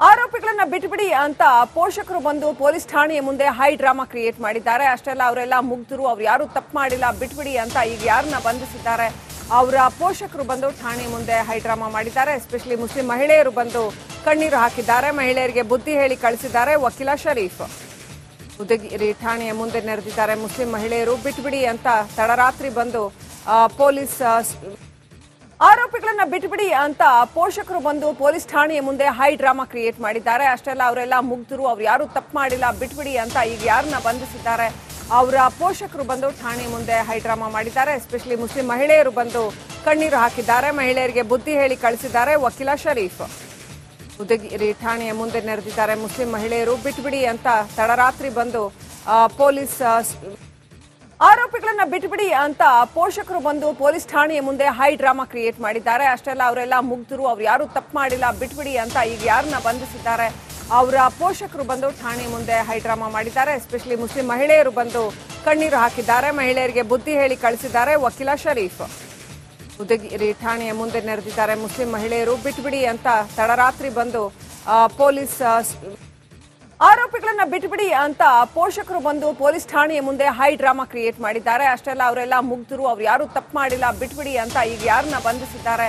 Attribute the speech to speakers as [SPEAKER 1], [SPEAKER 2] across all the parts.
[SPEAKER 1] ಆರೋಪಿಗಳನ್ನ ಬಿಟ್ಬಿಡಿ ಅಂತ ಪೋಷಕರು ಬಂದು ಪೊಲೀಸ್ ಠಾಣೆಯ ಮುಂದೆ ಹೈ ಡ್ರಾಮಾ ಕ್ರಿಯೇಟ್ ಮಾಡಿದ್ದಾರೆ. ಅಷ್ಟೆಲ್ಲ ಅವರೆಲ್ಲ ಮುಗ್ಧರು, ಅವ್ರು ಯಾರು ತಪ್ಪು ಮಾಡಿಲ್ಲ, ಬಿಟ್ಬಿಡಿ ಅಂತ ಈಗ ಯಾರನ್ನ ಬಂಧಿಸಿದ್ದಾರೆ ಅವರ ಪೋಷಕರು ಬಂದು ಠಾಣೆಯ ಮುಂದೆ ಹೈ ಡ್ರಾಮಾ ಮಾಡಿದ್ದಾರೆ. ಎಸ್ಪೆಷಲಿ ಮುಸ್ಲಿಂ ಮಹಿಳೆಯರು ಬಂದು ಕಣ್ಣೀರು ಹಾಕಿದ್ದಾರೆ. ಮಹಿಳೆಯರಿಗೆ ಬುದ್ಧಿ ಹೇಳಿ ಕಳಿಸಿದ್ದಾರೆ ವಕೀಲ ಶರೀಫ್. ಉದಯಗಿರಿ ಠಾಣೆಯ ಮುಂದೆ ನೆರೆದಿದ್ದಾರೆ ಮುಸ್ಲಿಂ ಮಹಿಳೆಯರು. ಬಿಟ್ಬಿಡಿ ಅಂತ ತಡರಾತ್ರಿ ಬಂದು ಪೊಲೀಸ್ ಆರೋಪಿಗಳನ್ನ ಬಿಟ್ಬಿಡಿ ಅಂತ ಪೋಷಕರು ಬಂದು ಪೊಲೀಸ್ ಠಾಣೆಯ ಮುಂದೆ ಹೈ ಡ್ರಾಮಾ ಕ್ರಿಯೇಟ್ ಮಾಡಿದ್ದಾರೆ. ಅಷ್ಟೆಲ್ಲ ಅವರೆಲ್ಲ ಮುಗ್ಧರು, ಅವ್ರು ಯಾರು ತಪ್ಪು ಮಾಡಿಲ್ಲ, ಬಿಟ್ಬಿಡಿ ಅಂತ ಈಗ ಯಾರನ್ನ ಬಂಧಿಸಿದ್ದಾರೆ ಅವರ ಪೋಷಕರು ಬಂದು ಠಾಣೆಯ ಮುಂದೆ ಹೈ ಡ್ರಾಮಾ ಮಾಡಿದ್ದಾರೆ. ಎಸ್ಪೆಷಲಿ ಮುಸ್ಲಿಂ ಮಹಿಳೆಯರು ಬಂದು ಕಣ್ಣೀರು ಹಾಕಿದ್ದಾರೆ. ಮಹಿಳೆಯರಿಗೆ ಬುದ್ಧಿ ಹೇಳಿ ಕಳಿಸಿದ್ದಾರೆ ವಕೀಲ ಶರೀಫ್. ಉದಯಗಿರಿ ಠಾಣೆಯ ಮುಂದೆ ನೆರೆದಿದ್ದಾರೆ ಮುಸ್ಲಿಂ ಮಹಿಳೆಯರು. ಬಿಟ್ಬಿಡಿ ಅಂತ ತಡರಾತ್ರಿ ಬಂದು ಪೊಲೀಸ್ ಆರೋಪಿಗಳನ್ನ ಬಿಟ್ಬಿಡಿ ಅಂತ ಪೋಷಕರು ಬಂದು ಪೊಲೀಸ್ ಠಾಣೆಯ ಮುಂದೆ ಹೈ ಡ್ರಾಮಾ ಕ್ರಿಯೇಟ್ ಮಾಡಿದ್ದಾರೆ. ಅಷ್ಟೆಲ್ಲ ಅವರೆಲ್ಲ ಮುಗ್ಧರು, ಅವ್ರು ಯಾರು ತಪ್ಪು ಮಾಡಿಲ್ಲ, ಬಿಟ್ಬಿಡಿ ಅಂತ ಈಗ ಯಾರನ್ನ ಬಂಧಿಸಿದ್ದಾರೆ ಅವರ ಪೋಷಕರು ಬಂದು ಠಾಣೆಯ ಮುಂದೆ ಹೈ ಡ್ರಾಮಾ ಮಾಡಿದ್ದಾರೆ. ಎಸ್ಪೆಷಲಿ ಮುಸ್ಲಿಂ ಮಹಿಳೆಯರು ಬಂದು ಕಣ್ಣೀರು ಹಾಕಿದ್ದಾರೆ. ಮಹಿಳೆಯರಿಗೆ ಬುದ್ಧಿ ಹೇಳಿ ಕಳಿಸಿದ್ದಾರೆ ವಕೀಲ ಶರೀಫ್. ಉದಯಗಿರಿ ಠಾಣೆಯ ಮುಂದೆ ನೆರೆದಿದ್ದಾರೆ ಮುಸ್ಲಿಂ ಮಹಿಳೆಯರು. ಬಿಟ್ಬಿಡಿ ಅಂತ ತಡರಾತ್ರಿ ಬಂದು ಪೊಲೀಸ್ ಆರೋಪಿಗಳನ್ನ ಬಿಟ್ಬಿಡಿ ಅಂತ ಪೋಷಕರು ಬಂದು ಪೊಲೀಸ್ ಠಾಣೆಯ ಮುಂದೆ ಹೈ ಡ್ರಾಮಾ ಕ್ರಿಯೇಟ್ ಮಾಡಿದ್ದಾರೆ. ಅಷ್ಟೆಲ್ಲ ಅವರೆಲ್ಲ ಮುಗ್ಧರು, ಅವ್ರು ಯಾರು ತಪ್ಪು ಮಾಡಿಲ್ಲ, ಬಿಟ್ಬಿಡಿ ಅಂತ ಈಗ ಯಾರನ್ನ ಬಂಧಿಸಿದ್ದಾರೆ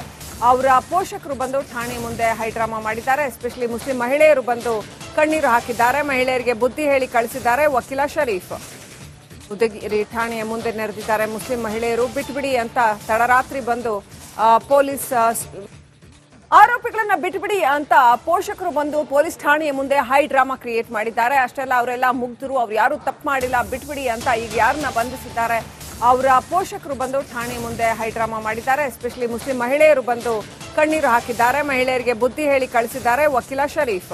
[SPEAKER 1] ಅವರ ಪೋಷಕರು ಬಂದು ಠಾಣೆಯ ಮುಂದೆ ಹೈ ಡ್ರಾಮಾ ಮಾಡಿದ್ದಾರೆ. ಎಸ್ಪೆಷಲಿ ಮುಸ್ಲಿಂ ಮಹಿಳೆಯರು ಬಂದು ಕಣ್ಣೀರು ಹಾಕಿದ್ದಾರೆ. ಮಹಿಳೆಯರಿಗೆ ಬುದ್ಧಿ ಹೇಳಿ ಕಳಿಸಿದ್ದಾರೆ ವಕೀಲ ಶರೀಫ್. ಉದಯಗಿರಿ ಠಾಣೆಯ ಮುಂದೆ ನೆರೆದಿದ್ದಾರೆ ಮುಸ್ಲಿಂ ಮಹಿಳೆಯರು. ಬಿಟ್ಬಿಡಿ ಅಂತ ತಡರಾತ್ರಿ ಬಂದು ಪೊಲೀಸ್ ಆರೋಪಿಗಳನ್ನ ಬಿಟ್ಬಿಡಿ ಅಂತ ಪೋಷಕರು ಬಂದು ಪೊಲೀಸ್ ಠಾಣೆಯ ಮುಂದೆ ಹೈ ಡ್ರಾಮಾ ಕ್ರಿಯೇಟ್ ಮಾಡಿದ್ದಾರೆ. ಅಷ್ಟೆಲ್ಲ ಅವರೆಲ್ಲ ಮುಗ್ಧರು, ಅವ್ರು ಯಾರು ತಪ್ಪು ಮಾಡಿಲ್ಲ, ಬಿಟ್ಬಿಡಿ ಅಂತ ಈಗ ಯಾರನ್ನ ಬಂಧಿಸಿದ್ದಾರೆ ಅವರ ಪೋಷಕರು ಬಂದು ಠಾಣೆಯ ಮುಂದೆ ಹೈ ಡ್ರಾಮಾ ಮಾಡಿದ್ದಾರೆ. ಎಸ್ಪೆಷಲಿ ಮುಸ್ಲಿಂ ಮಹಿಳೆಯರು ಬಂದು ಕಣ್ಣೀರು ಹಾಕಿದ್ದಾರೆ. ಮಹಿಳೆಯರಿಗೆ ಬುದ್ಧಿ ಹೇಳಿ ಕಳಿಸಿದ್ದಾರೆ ವಕೀಲ ಶರೀಫ್.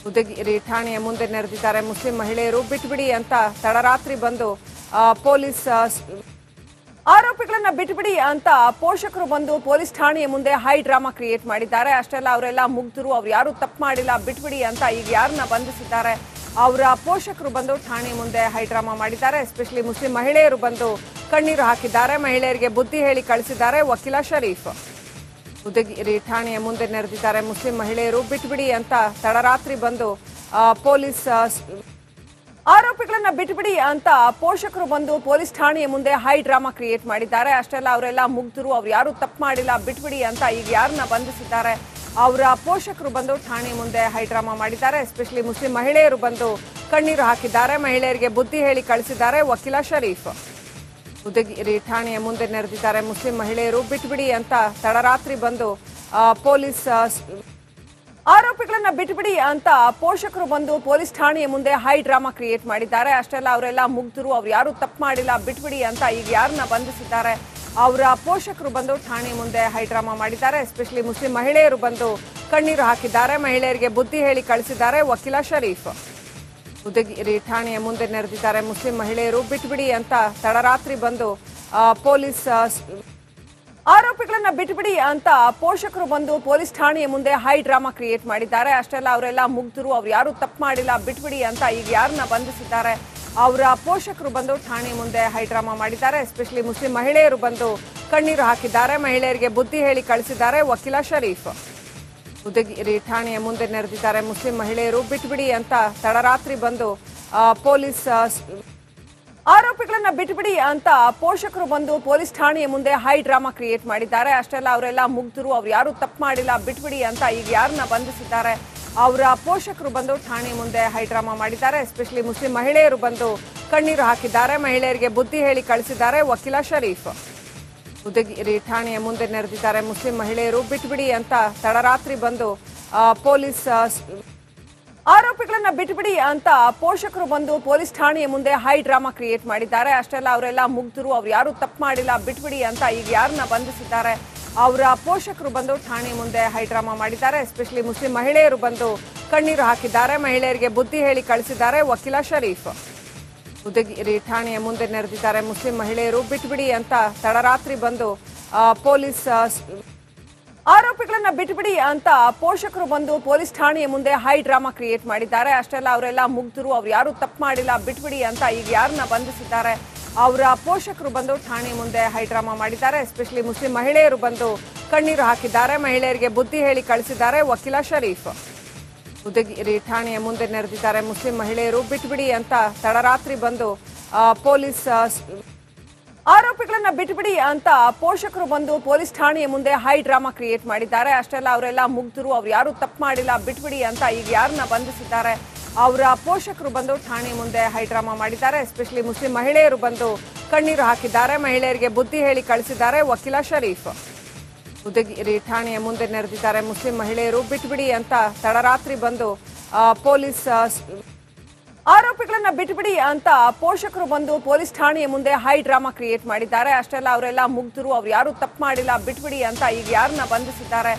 [SPEAKER 1] ಉದಯಗಿರಿ ಠಾಣೆಯ ಮುಂದೆ ನೆರೆದಿದ್ದಾರೆ ಮುಸ್ಲಿಂ ಮಹಿಳೆಯರು. ಬಿಟ್ಬಿಡಿ ಅಂತ ತಡರಾತ್ರಿ ಬಂದು ಪೊಲೀಸ್ ಆರೋಪಿಗಳನ್ನ ಬಿಟ್ಬಿಡಿ ಅಂತ ಪೋಷಕರು ಬಂದು ಪೊಲೀಸ್ ಠಾಣೆಯ ಮುಂದೆ ಹೈ ಡ್ರಾಮಾ ಕ್ರಿಯೇಟ್ ಮಾಡಿದ್ದಾರೆ. ಅಷ್ಟೆಲ್ಲ ಅವರೆಲ್ಲ ಮುಗ್ಧರು, ಅವ್ರು ಯಾರು ತಪ್ಪು ಮಾಡಿಲ್ಲ, ಬಿಟ್ಬಿಡಿ ಅಂತ ಈಗ ಯಾರನ್ನ ಬಂಧಿಸಿದ್ದಾರೆ ಅವರ ಪೋಷಕರು ಬಂದು ಠಾಣೆಯ ಮುಂದೆ ಹೈ ಡ್ರಾಮಾ ಮಾಡಿದ್ದಾರೆ. ಎಸ್ಪೆಷಲಿ ಮುಸ್ಲಿಂ ಮಹಿಳೆಯರು ಬಂದು ಕಣ್ಣೀರು ಹಾಕಿದ್ದಾರೆ. ಮಹಿಳೆಯರಿಗೆ ಬುದ್ಧಿ ಹೇಳಿ ಕಳಿಸಿದ್ದಾರೆ ವಕೀಲ ಶರೀಫ್. ಉದಯಗಿರಿ ಠಾಣೆಯ ಮುಂದೆ ನೆರೆದಿದ್ದಾರೆ ಮುಸ್ಲಿಂ ಮಹಿಳೆಯರು. ಬಿಟ್ಬಿಡಿ ಅಂತ ತಡರಾತ್ರಿ ಬಂದು ಪೊಲೀಸ್ ಆರೋಪಿಗಳನ್ನ ಬಿಟ್ಬಿಡಿ ಅಂತ ಪೋಷಕರು ಬಂದು ಪೊಲೀಸ್ ಠಾಣೆಯ ಮುಂದೆ ಹೈ ಡ್ರಾಮಾ ಕ್ರಿಯೇಟ್ ಮಾಡಿದ್ದಾರೆ. ಅಷ್ಟೆಲ್ಲ ಅವರೆಲ್ಲ ಮುಗ್ಧರು, ಅವ್ರು ಯಾರು ತಪ್ಪು ಮಾಡಿಲ್ಲ, ಬಿಟ್ಬಿಡಿ ಅಂತ ಈಗ ಯಾರನ್ನ ಬಂಧಿಸಿದ್ದಾರೆ ಅವರ ಪೋಷಕರು ಬಂದು ಠಾಣೆಯ ಮುಂದೆ ಹೈ ಡ್ರಾಮಾ ಮಾಡಿದ್ದಾರೆ. ಎಸ್ಪೆಷಲಿ ಮುಸ್ಲಿಂ ಮಹಿಳೆಯರು ಬಂದು ಕಣ್ಣೀರು ಹಾಕಿದ್ದಾರೆ. ಮಹಿಳೆಯರಿಗೆ ಬುದ್ಧಿ ಹೇಳಿ ಕಳಿಸಿದ್ದಾರೆ ವಕೀಲ ಶರೀಫ್. ಉದಯಗಿರಿ ಠಾಣೆಯ ಮುಂದೆ ನೆರೆದಿದ್ದಾರೆ ಮುಸ್ಲಿಂ ಮಹಿಳೆಯರು. ಬಿಟ್ಬಿಡಿ ಅಂತ ತಡರಾತ್ರಿ ಬಂದು ಪೊಲೀಸ್ ಆರೋಪಿಗಳನ್ನ ಬಿಟ್ಬಿಡಿ ಅಂತ ಪೋಷಕರು ಬಂದು ಪೊಲೀಸ್ ಠಾಣೆಯ ಮುಂದೆ ಹೈ ಡ್ರಾಮಾ ಕ್ರಿಯೇಟ್ ಮಾಡಿದ್ದಾರೆ. ಅಷ್ಟೆಲ್ಲ ಅವರೆಲ್ಲ ಮುಗ್ಧರು, ಅವ್ರು ಯಾರು ತಪ್ಪು ಮಾಡಿಲ್ಲ, ಬಿಟ್ಬಿಡಿ ಅಂತ ಈಗ ಯಾರನ್ನ ಬಂಧಿಸಿದ್ದಾರೆ ಅವರ ಪೋಷಕರು ಬಂದು ಠಾಣೆಯ ಮುಂದೆ ಹೈ ಡ್ರಾಮಾ ಮಾಡಿದ್ದಾರೆ. ಎಸ್ಪೆಷಲಿ ಮುಸ್ಲಿಂ ಮಹಿಳೆಯರು ಬಂದು ಕಣ್ಣೀರು ಹಾಕಿದ್ದಾರೆ. ಮಹಿಳೆಯರಿಗೆ ಬುದ್ಧಿ ಹೇಳಿ ಕಳಿಸಿದ್ದಾರೆ ವಕೀಲ ಶರೀಫ್. ಉದಯಗಿರಿ ಠಾಣೆಯ ಮುಂದೆ ನೆರೆದಿದ್ದಾರೆ ಮುಸ್ಲಿಂ ಮಹಿಳೆಯರು. ಬಿಟ್ಬಿಡಿ ಅಂತ ತಡರಾತ್ರಿ ಬಂದು ಪೊಲೀಸ್ ಆರೋಪಿಗಳನ್ನ ಬಿಟ್ಬಿಡಿ ಅಂತ ಪೋಷಕರು ಬಂದು ಪೊಲೀಸ್ ಠಾಣೆಯ ಮುಂದೆ ಹೈ ಡ್ರಾಮಾ ಕ್ರಿಯೇಟ್ ಮಾಡಿದ್ದಾರೆ. ಅಷ್ಟೆಲ್ಲ ಅವರೆಲ್ಲ ಮುಗ್ಧರು, ಅವ್ರು ಯಾರು ತಪ್ಪು ಮಾಡಿಲ್ಲ, ಬಿಟ್ಬಿಡಿ ಅಂತ ಈಗ ಯಾರನ್ನ ಬಂಧಿಸಿದ್ದಾರೆ ಅವರ ಪೋಷಕರು ಬಂದು ಠಾಣೆಯ ಮುಂದೆ ಹೈ ಡ್ರಾಮಾ ಮಾಡಿದ್ದಾರೆ. ಎಸ್ಪೆಷಲಿ ಮುಸ್ಲಿಂ ಮಹಿಳೆಯರು ಬಂದು ಕಣ್ಣೀರು ಹಾಕಿದ್ದಾರೆ. ಮಹಿಳೆಯರಿಗೆ ಬುದ್ಧಿ ಹೇಳಿ ಕಳಿಸಿದ್ದಾರೆ ವಕೀಲ ಶರೀಫ್. ಉದಯಗಿರಿ ಠಾಣೆಯ ಮುಂದೆ ನೆರೆದಿದ್ದಾರೆ ಮುಸ್ಲಿಂ ಮಹಿಳೆಯರು. ಬಿಟ್ಬಿಡಿ ಅಂತ ತಡರಾತ್ರಿ ಬಂದು ಪೊಲೀಸ್ ಆರೋಪಿಗಳನ್ನ ಬಿಟ್ಬಿಡಿ ಅಂತ ಪೋಷಕರು ಬಂದು ಪೊಲೀಸ್ ಠಾಣೆಯ ಮುಂದೆ ಹೈ ಡ್ರಾಮಾ ಕ್ರಿಯೇಟ್ ಮಾಡಿದ್ದಾರೆ. ಅಷ್ಟೆಲ್ಲ ಅವರೆಲ್ಲ ಮುಗ್ಧರು, ಅವ್ರು ಯಾರು ತಪ್ಪು ಮಾಡಿಲ್ಲ, ಬಿಟ್ಬಿಡಿ ಅಂತ ಈಗ ಯಾರನ್ನ ಬಂಧಿಸಿದ್ದಾರೆ ಅವರ ಪೋಷಕರು ಬಂದು ಠಾಣೆಯ ಮುಂದೆ ಹೈ ಡ್ರಾಮಾ ಮಾಡಿದ್ದಾರೆ. ಎಸ್ಪೆಷಲಿ ಮುಸ್ಲಿಂ ಮಹಿಳೆಯರು ಬಂದು ಕಣ್ಣೀರು ಹಾಕಿದ್ದಾರೆ. ಮಹಿಳೆಯರಿಗೆ ಬುದ್ಧಿ ಹೇಳಿ ಕಳಿಸಿದ್ದಾರೆ ವಕೀಲ ಶರೀಫ್. ಉದಯಗಿರಿ ಠಾಣೆಯ ಮುಂದೆ ನೆರೆದಿದ್ದಾರೆ ಮುಸ್ಲಿಂ ಮಹಿಳೆಯರು. ಬಿಟ್ಬಿಡಿ ಅಂತ ತಡರಾತ್ರಿ ಬಂದು ಪೊಲೀಸ್ ಆರೋಪಿಗಳನ್ನ ಬಿಟ್ಬಿಡಿ ಅಂತ ಪೋಷಕರು ಬಂದು ಪೊಲೀಸ್ ಠಾಣೆಯ ಮುಂದೆ ಹೈ ಡ್ರಾಮಾ ಕ್ರಿಯೇಟ್ ಮಾಡಿದ್ದಾರೆ. ಅಷ್ಟೆಲ್ಲ ಅವರೆಲ್ಲ ಮುಗ್ಧರು, ಅವ್ರು ಯಾರು ತಪ್ಪು ಮಾಡಿಲ್ಲ, ಬಿಟ್ಬಿಡಿ ಅಂತ ಈಗ ಯಾರನ್ನ ಬಂಧಿಸಿದ್ದಾರೆ ಅವರ ಪೋಷಕರು ಬಂದು ಠಾಣೆಯ ಮುಂದೆ ಹೈ ಡ್ರಾಮಾ ಮಾಡಿದ್ದಾರೆ. ಎಸ್ಪೆಷಲಿ ಮುಸ್ಲಿಂ ಮಹಿಳೆಯರು ಬಂದು ಕಣ್ಣೀರು ಹಾಕಿದ್ದಾರೆ. ಮಹಿಳೆಯರಿಗೆ ಬುದ್ಧಿ ಹೇಳಿ ಕಳಿಸಿದ್ದಾರೆ ವಕೀಲ ಶರೀಫ್. ಉದಯಗಿರಿ ಠಾಣೆಯ ಮುಂದೆ ನೆರೆದಿದ್ದಾರೆ ಮುಸ್ಲಿಂ ಮಹಿಳೆಯರು. ಬಿಟ್ಬಿಡಿ ಅಂತ ತಡರಾತ್ರಿ ಬಂದು ಪೊಲೀಸ್ ಆರೋಪಿಗಳನ್ನ ಬಿಟ್ಬಿಡಿ ಅಂತ ಪೋಷಕರು ಬಂದು ಪೊಲೀಸ್ ಠಾಣೆಯ ಮುಂದೆ ಹೈ ಡ್ರಾಮಾ ಕ್ರಿಯೇಟ್ ಮಾಡಿದ್ದಾರೆ. ಅಷ್ಟೆಲ್ಲ ಅವರೆಲ್ಲ ಮುಗ್ಧರು, ಅವ್ರು ಯಾರು ತಪ್ಪು ಮಾಡಿಲ್ಲ, ಬಿಟ್ಬಿಡಿ ಅಂತ ಈಗ ಯಾರನ್ನ ಬಂಧಿಸಿದ್ದಾರೆ ಅವರ ಪೋಷಕರು ಬಂದು ಠಾಣೆಯ ಮುಂದೆ ಹೈ ಡ್ರಾಮಾ ಮಾಡಿದ್ದಾರೆ. ಎಸ್ಪೆಷಲಿ ಮುಸ್ಲಿಂ ಮಹಿಳೆಯರು ಬಂದು ಕಣ್ಣೀರು ಹಾಕಿದ್ದಾರೆ. ಮಹಿಳೆಯರಿಗೆ ಬುದ್ಧಿ ಹೇಳಿ ಕಳಿಸಿದ್ದಾರೆ ವಕೀಲ ಶರೀಫ್. ಉದಯಗಿರಿ ಠಾಣೆಯ ಮುಂದೆ ನೆರೆದಿದ್ದಾರೆ ಮುಸ್ಲಿಂ ಮಹಿಳೆಯರು. ಬಿಟ್ಬಿಡಿ ಅಂತ ತಡರಾತ್ರಿ ಬಂದು ಪೊಲೀಸ್ ಆರೋಪಿಗಳನ್ನ ಬಿಟ್ಬಿಡಿ ಅಂತ ಪೋಷಕರು ಬಂದು ಪೊಲೀಸ್ ಠಾಣೆಯ ಮುಂದೆ ಹೈ ಡ್ರಾಮಾ ಕ್ರಿಯೇಟ್ ಮಾಡಿದ್ದಾರೆ. ಅಷ್ಟೆಲ್ಲ ಅವರೆಲ್ಲ ಮುಗ್ಧರು, ಅವ್ರು ಯಾರು ತಪ್ಪು ಮಾಡಿಲ್ಲ, ಬಿಟ್ಬಿಡಿ ಅಂತ ಈಗ ಯಾರನ್ನ ಬಂಧಿಸಿದ್ದಾರೆ ಅವರ ಪೋಷಕರು ಬಂದು ಠಾಣೆ ಮುಂದೆ ಹೈ ಡ್ರಾಮಾ ಮಾಡಿದ್ದಾರೆ. ಎಸ್ಪೆಷಲಿ ಮುಸ್ಲಿಂ ಮಹಿಳೆಯರು ಬಂದು ಕಣ್ಣೀರು ಹಾಕಿದ್ದಾರೆ. ಮಹಿಳೆಯರಿಗೆ ಬುದ್ಧಿ ಹೇಳಿ ಕಳಿಸಿದ್ದಾರೆ ವಕೀಲ ಶರೀಫ್. ಉದಯಗಿರಿ ಠಾಣೆಯ ಮುಂದೆ ನೆರೆದಿದ್ದಾರೆ ಮುಸ್ಲಿಂ ಮಹಿಳೆಯರು. ಬಿಟ್ಬಿಡಿ ಅಂತ ತಡರಾತ್ರಿ ಬಂದು ಪೊಲೀಸ್ ಆರೋಪಿಗಳನ್ನ ಬಿಟ್ಬಿಡಿ ಅಂತ ಪೋಷಕರು ಬಂದು ಪೊಲೀಸ್ ಠಾಣೆಯ ಮುಂದೆ ಹೈ ಡ್ರಾಮಾ ಕ್ರಿಯೇಟ್ ಮಾಡಿದ್ದಾರೆ. ಅಷ್ಟೆಲ್ಲ ಅವರೆಲ್ಲ ಮುಗ್ಧರು, ಅವ್ರು ಯಾರು ತಪ್ಪು ಮಾಡಿಲ್ಲ, ಬಿಟ್ಬಿಡಿ ಅಂತ ಈಗ ಯಾರನ್ನ ಬಂಧಿಸಿದ್ದಾರೆ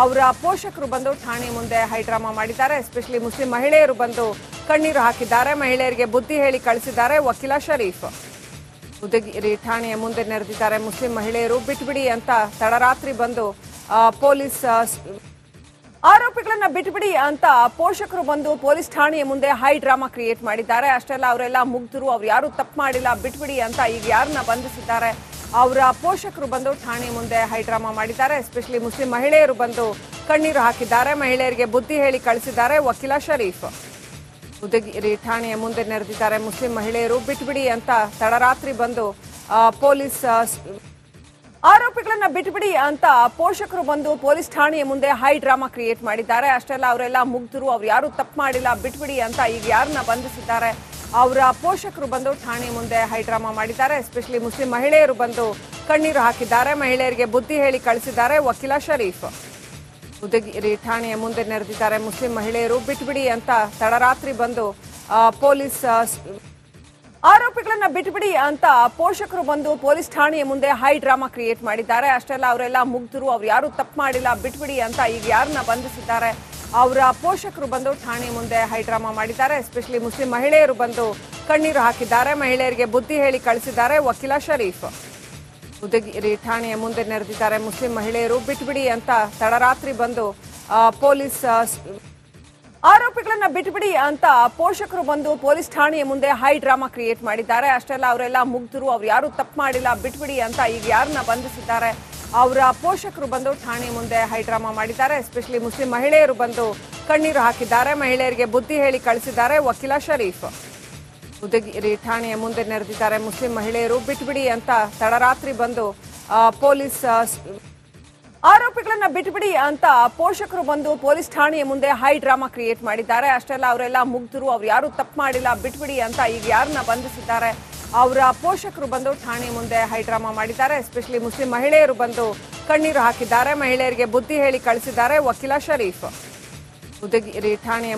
[SPEAKER 1] ಅವರ ಪೋಷಕರು ಬಂದು ಠಾಣೆ ಮುಂದೆ ಹೈ ಡ್ರಾಮಾ ಮಾಡಿದ್ದಾರೆ. ಎಸ್ಪೆಷಲಿ ಮುಸ್ಲಿಂ ಮಹಿಳೆಯರು ಬಂದು ಕಣ್ಣೀರು ಹಾಕಿದ್ದಾರೆ. ಮಹಿಳೆಯರಿಗೆ ಬುದ್ಧಿ ಹೇಳಿ ಕಳಿಸಿದ್ದಾರೆ ವಕೀಲ ಶರೀಫ್. ಉದಯಗಿರಿ ಠಾಣೆಯ ಮುಂದೆ ನೆರೆದಿದ್ದಾರೆ ಮುಸ್ಲಿಂ ಮಹಿಳೆಯರು. ಬಿಟ್ಬಿಡಿ ಅಂತ ತಡರಾತ್ರಿ ಬಂದು ಪೊಲೀಸ್ ಆರೋಪಿಗಳನ್ನ ಬಿಟ್ಬಿಡಿ ಅಂತ ಪೋಷಕರು ಬಂದು ಪೊಲೀಸ್ ಠಾಣೆಯ ಮುಂದೆ ಹೈ ಡ್ರಾಮಾ ಕ್ರಿಯೇಟ್ ಮಾಡಿದ್ದಾರೆ. ಅಷ್ಟೆಲ್ಲ ಅವರೆಲ್ಲ ಮುಗ್ಧರು, ಅವ್ರು ಯಾರು ತಪ್ಪು ಮಾಡಿಲ್ಲ, ಬಿಟ್ಬಿಡಿ ಅಂತ ಈಗ ಯಾರನ್ನ ಬಂಧಿಸಿದ್ದಾರೆ ಅವರ ಪೋಷಕರು ಬಂದು ಠಾಣೆ ಮುಂದೆ ಹೈ ಡ್ರಾಮಾ ಮಾಡಿದ್ದಾರೆ. ಎಸ್ಪೆಷಲಿ ಮುಸ್ಲಿಂ ಮಹಿಳೆಯರು ಬಂದು ಕಣ್ಣೀರು ಹಾಕಿದ್ದಾರೆ. ಮಹಿಳೆಯರಿಗೆ ಬುದ್ಧಿ ಹೇಳಿ ಕಳಿಸಿದ್ದಾರೆ ವಕೀಲ ಶರೀಫ್. ಉದಯಗಿರಿ ಠಾಣೆಯ ಮುಂದೆ ನೆರೆದಿದ್ದಾರೆ ಮುಸ್ಲಿಂ ಮಹಿಳೆಯರು. ಬಿಟ್ಬಿಡಿ ಅಂತ ತಡರಾತ್ರಿ ಬಂದು ಪೊಲೀಸ್ ಆರೋಪಿಗಳನ್ನ ಬಿಟ್ಬಿಡಿ ಅಂತ ಪೋಷಕರು ಬಂದು ಪೊಲೀಸ್ ಠಾಣೆಯ ಮುಂದೆ ಹೈ ಡ್ರಾಮಾ ಕ್ರಿಯೇಟ್ ಮಾಡಿದ್ದಾರೆ. ಅಷ್ಟೆಲ್ಲ ಅವರೆಲ್ಲ ಮುಗ್ಧರು, ಅವ್ರು ಯಾರು ತಪ್ಪು ಮಾಡಿಲ್ಲ, ಬಿಟ್ಬಿಡಿ ಅಂತ ಈಗ ಯಾರನ್ನ ಬಂಧಿಸಿದ್ದಾರೆ ಅವರ ಪೋಷಕರು ಬಂದು ಠಾಣೆ ಮುಂದೆ ಹೈ ಡ್ರಾಮಾ ಮಾಡಿದ್ದಾರೆ. ಎಸ್ಪೆಷಲಿ ಮುಸ್ಲಿಂ ಮಹಿಳೆಯರು ಬಂದು ಕಣ್ಣೀರು ಹಾಕಿದ್ದಾರೆ. ಮಹಿಳೆಯರಿಗೆ ಬುದ್ಧಿ ಹೇಳಿ ಕಳಿಸಿದ್ದಾರೆ ವಕೀಲ ಶರೀಫ್. ಉದಯಗಿರಿ ಠಾಣೆಯ ಮುಂದೆ ನೆರೆದಿದ್ದಾರೆ ಮುಸ್ಲಿಂ ಮಹಿಳೆಯರು. ಬಿಟ್ಬಿಡಿ ಅಂತ ತಡರಾತ್ರಿ ಬಂದು ಪೊಲೀಸ್ ಆರೋಪಿಗಳನ್ನ ಬಿಟ್ಬಿಡಿ ಅಂತ ಪೋಷಕರು ಬಂದು ಪೊಲೀಸ್ ಠಾಣೆಯ ಮುಂದೆ ಹೈ ಡ್ರಾಮಾ ಕ್ರಿಯೇಟ್ ಮಾಡಿದ್ದಾರೆ. ಅಷ್ಟೆಲ್ಲ ಅವರೆಲ್ಲ ಮುಗ್ಧರು, ಅವ್ರು ಯಾರು ತಪ್ಪು ಮಾಡಿಲ್ಲ, ಬಿಟ್ಬಿಡಿ ಅಂತ ಈಗ ಯಾರನ್ನ ಬಂಧಿಸಿದ್ದಾರೆ ಅವರ ಪೋಷಕರು ಬಂದು ಠಾಣೆ ಮುಂದೆ ಹೈ ಡ್ರಾಮಾ ಮಾಡಿದ್ದಾರೆ. ಎಸ್ಪೆಷಲಿ ಮುಸ್ಲಿಂ ಮಹಿಳೆಯರು ಬಂದು ಕಣ್ಣೀರು ಹಾಕಿದ್ದಾರೆ. ಮಹಿಳೆಯರಿಗೆ ಬುದ್ಧಿ ಹೇಳಿ ಕಳಿಸಿದ್ದಾರೆ ವಕೀಲ ಶರೀಫ್. ಉದಯಗಿರಿ ಠಾಣೆಯ ಮುಂದೆ ನೆರೆದಿದ್ದಾರೆ ಮುಸ್ಲಿಂ ಮಹಿಳೆಯರು. ಬಿಟ್ಬಿಡಿ ಅಂತ ತಡರಾತ್ರಿ ಬಂದು ಪೊಲೀಸ್ ಆರೋಪಿಗಳನ್ನ ಬಿಟ್ಬಿಡಿ ಅಂತ ಪೋಷಕರು ಬಂದು ಪೊಲೀಸ್ ಠಾಣೆಯ ಮುಂದೆ ಹೈ ಡ್ರಾಮಾ ಕ್ರಿಯೇಟ್ ಮಾಡಿದ್ದಾರೆ. ಅಷ್ಟೆಲ್ಲ ಅವರೆಲ್ಲ ಮುಗ್ಧರು, ಅವ್ರು ಯಾರು ತಪ್ಪು ಮಾಡಿಲ್ಲ, ಬಿಟ್ಬಿಡಿ ಅಂತ ಈಗ ಯಾರನ್ನ ಬಂಧಿಸಿದ್ದಾರೆ ಅವರ ಪೋಷಕರು ಬಂದು ಠಾಣೆ ಮುಂದೆ ಹೈ ಡ್ರಾಮಾ ಮಾಡಿದ್ದಾರೆ. ಎಸ್ಪೆಷಲಿ ಮುಸ್ಲಿಂ ಮಹಿಳೆಯರು ಬಂದು ಕಣ್ಣೀರು ಹಾಕಿದ್ದಾರೆ. ಮಹಿಳೆಯರಿಗೆ ಬುದ್ಧಿ ಹೇಳಿ ಕಳಿಸಿದ್ದಾರೆ ವಕೀಲ ಶರೀಫ್. ಉದಯಗಿರಿ ಠಾಣೆಯ ಮುಂದೆ ನೆರೆದಿದ್ದಾರೆ ಮುಸ್ಲಿಂ ಮಹಿಳೆಯರು. ಬಿಟ್ಬಿಡಿ ಅಂತ ತಡರಾತ್ರಿ ಬಂದು ಪೊಲೀಸ್ ಆರೋಪಿಗಳನ್ನ ಬಿಟ್ಬಿಡಿ ಅಂತ ಪೋಷಕರು ಬಂದು ಪೊಲೀಸ್ ಠಾಣೆಯ ಮುಂದೆ ಹೈ ಡ್ರಾಮಾ ಕ್ರಿಯೇಟ್ ಮಾಡಿದ್ದಾರೆ. ಅಷ್ಟೆಲ್ಲ ಅವರೆಲ್ಲ ಮುಗ್ಧರು, ಅವ್ರು ಯಾರು ತಪ್ಪು ಮಾಡಿಲ್ಲ, ಬಿಟ್ಬಿಡಿ ಅಂತ ಈಗ ಯಾರನ್ನ ಬಂಧಿಸಿದ್ದಾರೆ ಅವರ ಪೋಷಕರು ಬಂದು ಠಾಣೆ ಮುಂದೆ ಹೈ ಡ್ರಾಮಾ ಮಾಡಿದ್ದಾರೆ. ಎಸ್ಪೆಷಲಿ ಮುಸ್ಲಿಂ ಮಹಿಳೆಯರು ಬಂದು ಕಣ್ಣೀರು ಹಾಕಿದ್ದಾರೆ. ಮಹಿಳೆಯರಿಗೆ ಬುದ್ಧಿ ಹೇಳಿ ಕಳಿಸಿದ್ದಾರೆ ವಕೀಲ ಶರೀಫ್. ಉದಯಗಿರಿ ಠಾಣೆಯ